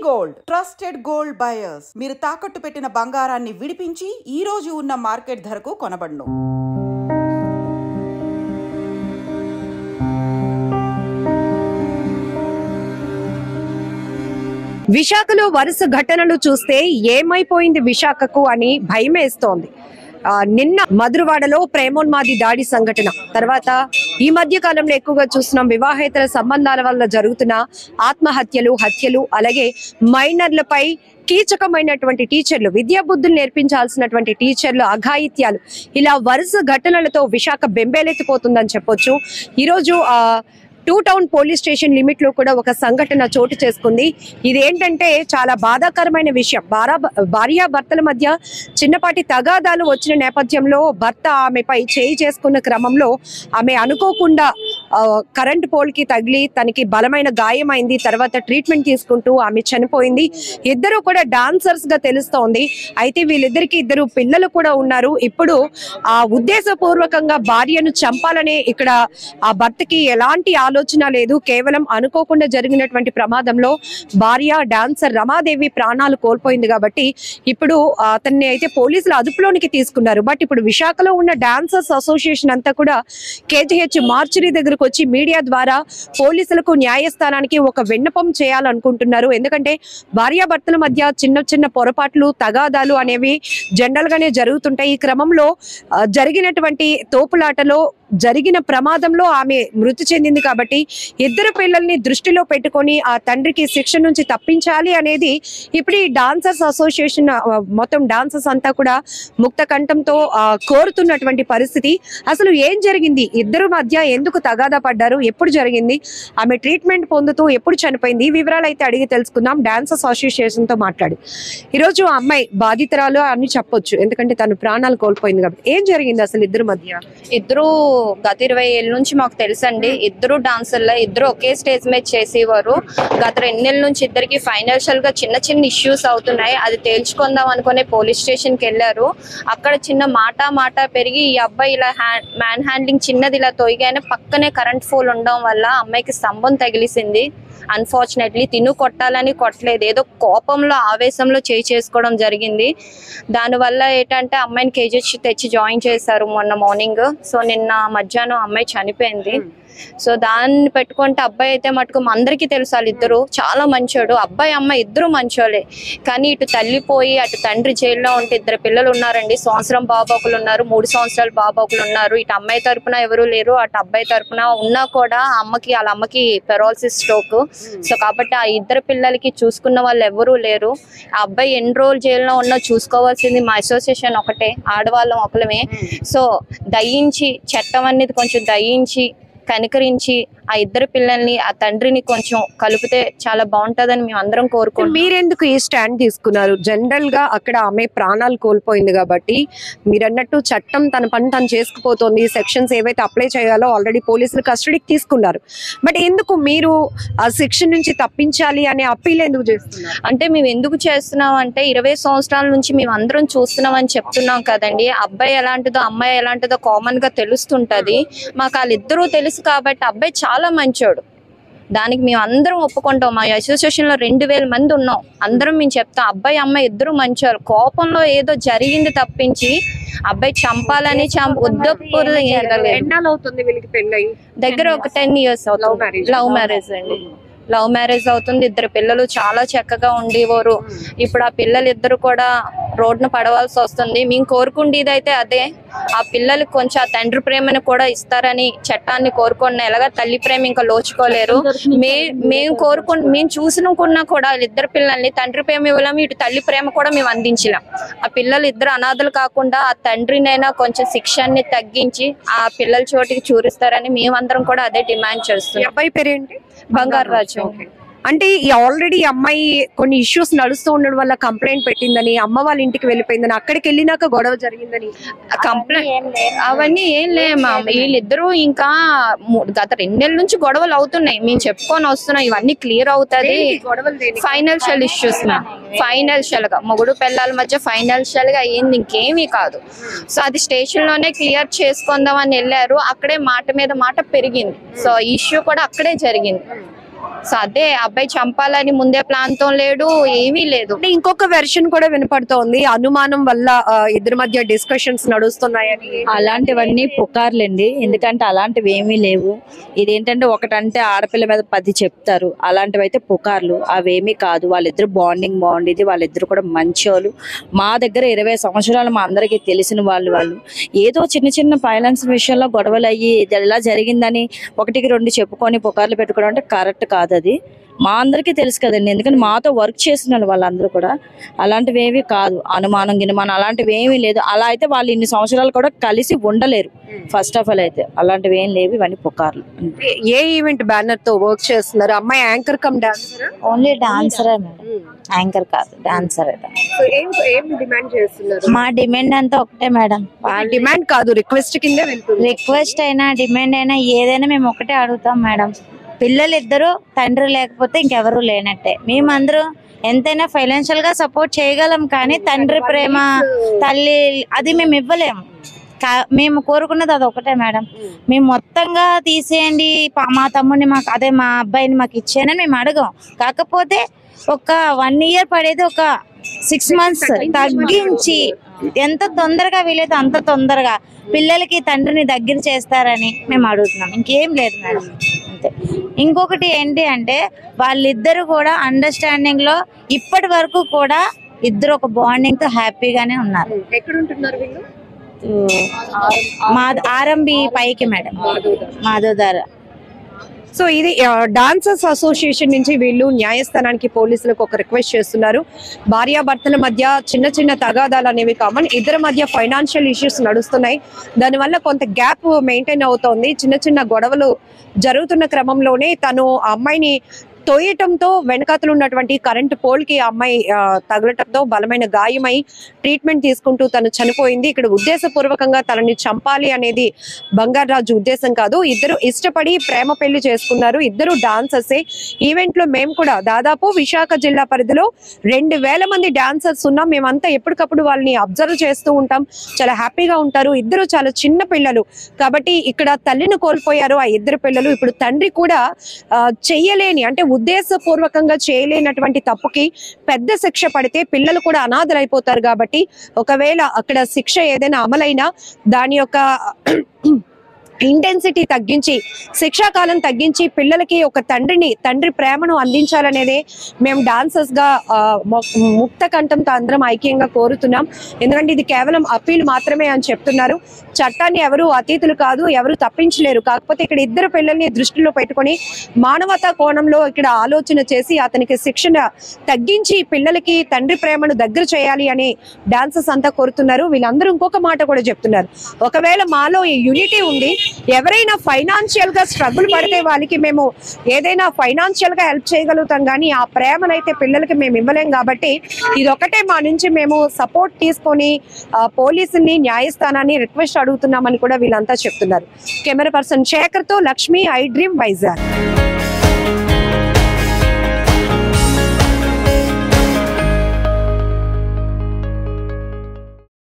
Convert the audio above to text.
Gold trusted gold buyers మీరు తాకట్టు పెట్టిన బంగారాన్ని విడిపించి ఈ రోజు ఉన్న మార్కెట్ ధరకు కొనబడును. విశాఖలో వరుస ఘటనలు చూస్తే ఏమైపోయింది విశాఖకు అని భయమేస్తోంది. నిన్న మధురవాడలో ప్రేమోన్మాది దాడి సంఘటన తర్వాత ఈ మధ్య కాలంలో ఎక్కువగా చూస్తున్నాం వివాహేతర సంబంధాల వల్ల జరుగుతున్న ఆత్మహత్యలు, హత్యలు, అలాగే మైనర్లపై కీచకమైనటువంటి టీచర్లు, విద్యాబుద్ధులు నేర్పించాల్సినటువంటి టీచర్లు అఘాయిత్యాలు, ఇలా వరుస ఘటనలతో విశాఖ బెంబేలెత్తిపోతుందని చెప్పొచ్చు. ఈరోజు two town police station limit లో కూడా ఒక సంఘటన చోటు చేసుకుంది. ఇదేంటంటే చాలా బాధాకరమైన విషయం. భార్యాభర్తల మధ్య చిన్నపాటి తగాదాలు వచ్చిన నేపథ్యంలో భర్త ఆమెపై చేయి చేసుకున్న క్రమంలో ఆమె అనుకోకుండా కరెంట్ పోల్ కి తగిలి తనకి బలమైన గాయమైంది. తర్వాత ట్రీట్మెంట్ తీసుకుంటూ ఆమె చనిపోయింది. ఇద్దరు కూడా డాన్సర్స్ గా తెలుస్తోంది. అయితే వీళ్ళిద్దరికి ఇద్దరు పిల్లలు కూడా ఉన్నారు. ఇప్పుడు ఉద్దేశపూర్వకంగా భార్యను చంపాలనే ఇక్కడ ఆ భర్తకి ఎలాంటి ఆలోచన లేదు. కేవలం అనుకోకుండా జరిగినటువంటి ప్రమాదంలో భార్య డాన్సర్ రమాదేవి ప్రాణాలు కోల్పోయింది. కాబట్టి ఇప్పుడు అతన్ని అయితే పోలీసులు అదుపులోనికి తీసుకున్నారు. బట్ ఇప్పుడు విశాఖలో ఉన్న డాన్సర్స్ అసోసియేషన్ అంతా కూడా కేజీహెచ్ మార్చురీ దగ్గరకు వచ్చి మీడియా ద్వారా పోలీసులకు న్యాయస్థానానికి ఒక విన్నపం చేయాలనుకుంటున్నారు. ఎందుకంటే భార్యాభర్తల మధ్య చిన్న చిన్న పొరపాట్లు, తగాదాలు అనేవి జనరల్ గానే జరుగుతుంటాయి. ఈ క్రమంలో జరిగినటువంటి తోపులాటలో జరిగిన ప్రమాదంలో ఆమె మృతి చెందింది. కాబట్టి ఇద్దరు పిల్లల్ని దృష్టిలో పెట్టుకొని ఆ తండ్రికి శిక్ష నుంచి తప్పించాలి అనేది ఇప్పుడు ఈ డాన్సర్స్ అసోసియేషన్ మొత్తం డాన్సర్స్ అంతా కూడా ముక్త కంఠంతో కోరుతున్నటువంటి పరిస్థితి. అసలు ఏం జరిగింది, ఇద్దరు మధ్య ఎందుకు తగాదా పడ్డారు, ఎప్పుడు జరిగింది, ఆమె ట్రీట్మెంట్ పొందుతూ ఎప్పుడు చనిపోయింది, ఈ వివరాలు అయితే అడిగి తెలుసుకుందాం డాన్సర్స్ అసోసియేషన్ తో మాట్లాడి. ఈరోజు ఆ అమ్మాయి బాధితురాలు అని చెప్పొచ్చు, ఎందుకంటే తను ప్రాణాలు కోల్పోయింది కాబట్టి. ఏం జరిగింది అసలు ఇద్దరు మధ్య? ఇద్దరు గత 20 ఏళ్ళ నుంచి మాకు తెలుసండి. ఇద్దరు డాన్సర్ల, ఇద్దరు ఒకే స్టేజ్ మీద చేసేవారు. గత 2 నెలల నుంచి ఇద్దరికి ఫైనాన్షియల్ గా చిన్న చిన్న ఇష్యూస్ అవుతున్నాయి. అది తేల్చుకుందాం అనుకునే పోలీస్ స్టేషన్ కి వెళ్ళారు. అక్కడ చిన్న మాట పెరిగి ఈ అబ్బాయి ఇలా మ్యాన్ హ్యాండ్లింగ్ చిన్నది ఇలా తొయ్యగానే పక్కనే కరెంట్ పోల్ ఉండడం వల్ల అమ్మాయికి స్తంభం తగిలిసింది. అన్ఫార్చునేట్లీ తిను కొట్టాలని కొట్టలేదు, ఏదో కోపంలో ఆవేశంలో చేసుకోవడం జరిగింది. దానివల్ల ఏంటంటే అమ్మాయిని కేజీహెచ్ తెచ్చి జాయిన్ చేశారు మొన్న మార్నింగ్. సో నిన్న మధ్యాహ్నం అమ్మాయి చనిపోయింది. సో దాన్ని పెట్టుకుంటే అబ్బాయి అయితే మటుకు అందరికీ తెలుసు వాళ్ళిద్దరు చాలా మంచోడు. అబ్బాయి అమ్మాయి ఇద్దరు మంచోళ్ళే. కానీ ఇటు తల్లిపోయి అటు తండ్రి జైల్లో ఉంటే ఇద్దరు పిల్లలు ఉన్నారండి. సంవత్సరం బాబాకులు ఉన్నారు, 3 సంవత్సరాల బాబాకులు ఉన్నారు. ఇటు అమ్మాయి తరపున ఎవరు లేరు, అటు అబ్బాయి తరపున ఉన్నా కూడా వాళ్ళ అమ్మకి పెరాలసిస్ స్ట్రోక్. సో కాబట్టి ఆ ఇద్దరు పిల్లలకి చూసుకున్న వాళ్ళు ఎవరూ లేరు. ఆ అబ్బాయి ఎన్ని రోజులు జైల్లో ఉన్నా చూసుకోవాల్సింది మా అసోసియేషన్ ఒకటే, ఆడవాళ్ళం ఒకలమే. సో దయించి చట్టం అనేది కొంచెం దయించి కనికరించి ఆ ఇద్దరు పిల్లల్ని ఆ తండ్రిని కొంచెం కలిపితే చాలా బాగుంటుందని మేము అందరం కోరుకుంటున్నాం. మీరెందుకు ఈ స్టాండ్ తీసుకున్నారు? జనరల్ గా అక్కడ ఆమె ప్రాణాలు కోల్పోయింది కాబట్టి మీరన్నట్టు చట్టం తన పని తను చేసుకుపోతుంది. సెక్షన్స్ ఏవైతే అప్లై చేయాలో ఆల్రెడీ పోలీసులు కస్టడీకి తీసుకున్నారు. బట్ ఎందుకు మీరు ఆ సెక్షన్ నుంచి తప్పించాలి అనే అప్పీల్ ఎందుకు చేస్తున్నారు? అంటే మేము ఎందుకు చేస్తున్నాం అంటే 20 సంవత్సరాల నుంచి మేము అందరం చూస్తున్నాం అని చెప్తున్నాం కదండి. అబ్బాయి ఎలాంటిదో అమ్మాయి ఎలాంటిదో కామన్ గా తెలుస్తుంటది. మాకు వాళ్ళిద్దరూ తెలుసు కాబట్టి అబ్బాయి చాలా మంచోడు. దానికి మేము అందరం ఒప్పుకుంటాం. మా అసోసియేషన్ లో 2000 మంది ఉన్నాం. అందరం మేము చెప్తాం అబ్బాయి అమ్మాయి ఇద్దరు మంచోళ్ళు. కోపంలో ఏదో జరిగింది తప్పించి అబ్బాయి చంపాలని దగ్గర ఒక 10 years అవుతుంది. లవ్ మ్యారేజ్ అండి. లవ్ మ్యారేజ్ అవుతుంది. ఇద్దరు పిల్లలు చాలా చక్కగా ఉండేవారు. ఇప్పుడు ఆ పిల్లలు ఇద్దరు కూడా రోడ్డున పడవలసి వస్తుంది. మేము కోరుకుండేది అయితే అదే, ఆ పిల్లలకి కొంచెం ఆ తండ్రి ప్రేమను కూడా ఇస్తారని చట్టాన్ని కోరుకున్న. ఎలాగా తల్లి ప్రేమ ఇంకా లోచుకోలేరు. మేము చూసినకున్నా కూడా ఇద్దరు పిల్లల్ని తండ్రి ప్రేమ ఇవ్వలేము, ఇటు తల్లి ప్రేమ కూడా మేము అందించలేం. ఆ పిల్లలు ఇద్దరు అనాథలు కాకుండా ఆ తండ్రినైనా కొంచెం శిక్షాన్ని తగ్గించి ఆ పిల్లల చోటికి చూరిస్తారని మేమందరం కూడా అదే డిమాండ్ చేస్తున్నాం. అబ్బాయి పేరేంటి? బంగారు రాజు. అంటే ఆల్రెడీ అమ్మాయి కొన్ని ఇష్యూస్ నడుస్తూ ఉండడం వల్ల కంప్లైంట్ పెట్టిందని, అమ్మ వాళ్ళ ఇంటికి వెళ్ళిపోయిందని, అక్కడికి వెళ్ళినాక గొడవ జరిగిందని కంప్లైంట్ అవన్నీ ఏం లేమా. వీళ్ళిద్దరూ ఇంకా గత 2 నెలల నుంచి గొడవలు అవుతున్నాయి. మేము చెప్పుకొని వస్తున్నాం. ఇవన్నీ క్లియర్ అవుతుంది. ఫైనాన్షియల్ ఇష్యూస్ ఫైనాన్షియల్ గా మొగుడు పిల్లల మధ్య ఫైనాన్షియల్ గా అయ్యింది, ఇంకేమీ కాదు. సో అది స్టేషన్ లోనే క్లియర్ చేసుకుందాం అని వెళ్ళారు. అక్కడే మాట మీద మాట పెరిగింది. సో ఇష్యూ కూడా అక్కడే జరిగింది. సో అదే అబ్బాయి చంపాలని ముందే ప్లాన్ తో లేడు, ఏమీ లేదు. అంటే ఇంకొక వెర్షన్ కూడా వినపడుతోంది, అనుమానం వల్ల ఇద్దరి మధ్య డిస్కషన్స్ నడుస్తున్నాయని. అలాంటివన్నీ పుకార్లండి, ఎందుకంటే అలాంటివి ఏమీ లేవు. ఇదేంటంటే ఒకటంటే ఆడపిల్ల మీద 10 చెప్తారు, అలాంటివి అయితే పుకార్లు, అవేమీ కాదు. వాళ్ళిద్దరు బాండింగ్ బాగుండేది, వాళ్ళిద్దరు కూడా మంచోళ్ళు. మా దగ్గర 20 సంవత్సరాలు మా అందరికీ తెలిసిన వాళ్ళు. ఏదో చిన్న చిన్న ఫైనాన్స్ విషయంలో గొడవలు అయ్యి ఇలా జరిగిందని 1కి 2 చెప్పుకొని పుకార్లు పెట్టుకోవడం అంటే కరెక్ట్ కాదు. అది మా అందరికీ తెలుసు కదండి, ఎందుకంటే మాతో వర్క్ చేసిన వాళ్ళందరూ కూడా. అలాంటివి ఏవి కాదు, అనుమానం గినుమానం అలాంటివి ఏమీ లేదు. అలా అయితే వాళ్ళు ఇన్ని సంవత్సరాలు కూడా కలిసి ఉండలేరు. ఫస్ట్ ఆఫ్ ఆల్ అయితే అలాంటివి ఏం లేవు, ఇవన్నీ పుకార్లు. ఏ ఈవెంట్ బ్యానర్ తో వర్క్ చేస్తున్నారు? అమ్మాయి యాంకర్ కమ్ డాన్సర్? ఓన్లీ డాన్సరే మేడం, యాంకర్ కాదు, డాన్సర్. డిమాండ్ చేస్తున్నారు? మా డిమాండ్ అంతా ఒకటే మేడం. డిమాండ్ కాదు, రిక్వెస్ట్ కింద వెళ్తుంది. రిక్వెస్ట్ అయినా డిమాండ్ అయినా ఏదైనా మేము ఒకటే అడుగుతాం మేడం. పిల్లలిద్దరూ తండ్రి లేకపోతే ఇంకెవరు లేనట్టే. మేమందరూ ఎంతైనా ఫైనాన్షియల్ గా సపోర్ట్ చేయగలం, కానీ తండ్రి ప్రేమ, తల్లి అది మేము ఇవ్వలేము. మేము కోరుకున్నది అది ఒకటే మేడం. మేము మొత్తంగా తీసేయండి మా తమ్ముడిని మాకు, అదే మా అబ్బాయిని మాకు ఇచ్చేయని మేము అడగం. కాకపోతే ఒక 1 year పడేది ఒక 6 months తగ్గించి ఎంత తొందరగా వీలైతే అంత తొందరగా పిల్లలకి తండ్రిని దగ్గర చేస్తారని మేము అడుగుతున్నాం. ఇంకేం లేదు మేడం, అంతే. ఇంకొకటి ఏంటి అంటే వాళ్ళిద్దరు కూడా అండర్స్టాండింగ్ లో ఇప్పటి వరకు కూడా ఇద్దరు ఒక బాండింగ్ తో హ్యాపీగానే ఉన్నారు. ఎక్కడ ఉంటున్నారు వీళ్ళు? మా ఆర్ఎంబి పైకి మేడం, మాధవధార. సో ఇది డాన్సర్స్ అసోసియేషన్ నుంచి వీళ్ళు న్యాయస్థానానికి, పోలీసులకు ఒక రిక్వెస్ట్ చేస్తున్నారు. భార్యాభర్తల మధ్య చిన్న చిన్న తగాదాలు అనేవి కామన్. ఇద్దరి మధ్య ఫైనాన్షియల్ ఇష్యూస్ నడుస్తున్నాయి, దానివల్ల కొంత గ్యాప్ మెయింటైన్ అవుతోంది. చిన్న చిన్న గొడవలు జరుగుతున్న క్రమంలోనే తను ఆ అమ్మాయిని తోయటంతో వెనకాతలు ఉన్నటువంటి కరెంటు పోల్ కి అమ్మాయి తగలటంతో బలమైన గాయమై ట్రీట్మెంట్ తీసుకుంటూ తను చనిపోయింది. ఇక్కడ ఉద్దేశపూర్వకంగా తనని చంపాలి అనేది బంగారాజు ఉద్దేశం కాదు. ఇద్దరు ఇష్టపడి ప్రేమ పెళ్లి చేసుకున్నారు, ఇద్దరు డాన్సర్సే. ఈవెంట్ లో మేము కూడా దాదాపు విశాఖ జిల్లా పరిధిలో 2000 మంది డాన్సర్స్ ఉన్నాం. మేమంతా ఎప్పటికప్పుడు వాళ్ళని అబ్జర్వ్ చేస్తూ ఉంటాం, చాలా హ్యాపీగా ఉంటారు. ఇద్దరు చాలా చిన్న పిల్లలు కాబట్టి ఇక్కడ తల్లిని కోల్పోయారు ఆ ఇద్దరు పిల్లలు. ఇప్పుడు తండ్రి కూడా చెయ్యలేని, అంటే ఉద్దేశపూర్వకంగా చేయలేనటువంటి తప్పుకి పెద్ద శిక్ష పడితే పిల్లలు కూడా అనాథలైపోతారు. కాబట్టి ఒకవేళ అక్కడ శిక్ష ఏదైనా అమలైనా దాని యొక్క ఇంటెన్సిటీ తగ్గించి, శిక్షాకాలం తగ్గించి పిల్లలకి ఒక తండ్రి ప్రేమను అందించాలనేదే మేము డాన్సర్స్ గా ముక్త కంఠంతో అందరం ఐక్యంగా కోరుతున్నాం. ఎందుకంటే ఇది కేవలం అప్పీల్ మాత్రమే అని చెప్తున్నారు. చట్టాన్ని ఎవరు అతీతులు కాదు, ఎవరు తప్పించలేరు. కాకపోతే ఇక్కడ ఇద్దరు పిల్లల్ని దృష్టిలో పెట్టుకొని మానవతా కోణంలో ఇక్కడ ఆలోచన చేసి అతనికి శిక్షణ తగ్గించి పిల్లలకి తండ్రి ప్రేమను దగ్గర చేయాలి అని డాన్సర్స్ అంతా కోరుతున్నారు. వీళ్ళందరూ ఇంకొక మాట కూడా చెప్తున్నారు, ఒకవేళ మాలో ఈ యూనిటీ ఉంది, ఎవరైనా ఫైనాన్షియల్ గా స్ట్రగుల్ పడితే వాళ్ళకి మేము ఏదైనా ఫైనాన్షియల్ గా హెల్ప్ చేయగలుగుతాం, కానీ ఆ ప్రేమనైతే పిల్లలకి మేము ఇవ్వలేం. కాబట్టి ఇదొకటే మా నుంచి మేము సపోర్ట్ తీసుకొని పోలీసుల్ని, న్యాయస్థానాన్ని రిక్వెస్ట్ అడుగుతున్నామని కూడా వీళ్ళంతా చెప్తున్నారు. కెమెరా పర్సన్ శేఖర్ తో లక్ష్మి, ఐ డ్రీమ్ వైజాగ్.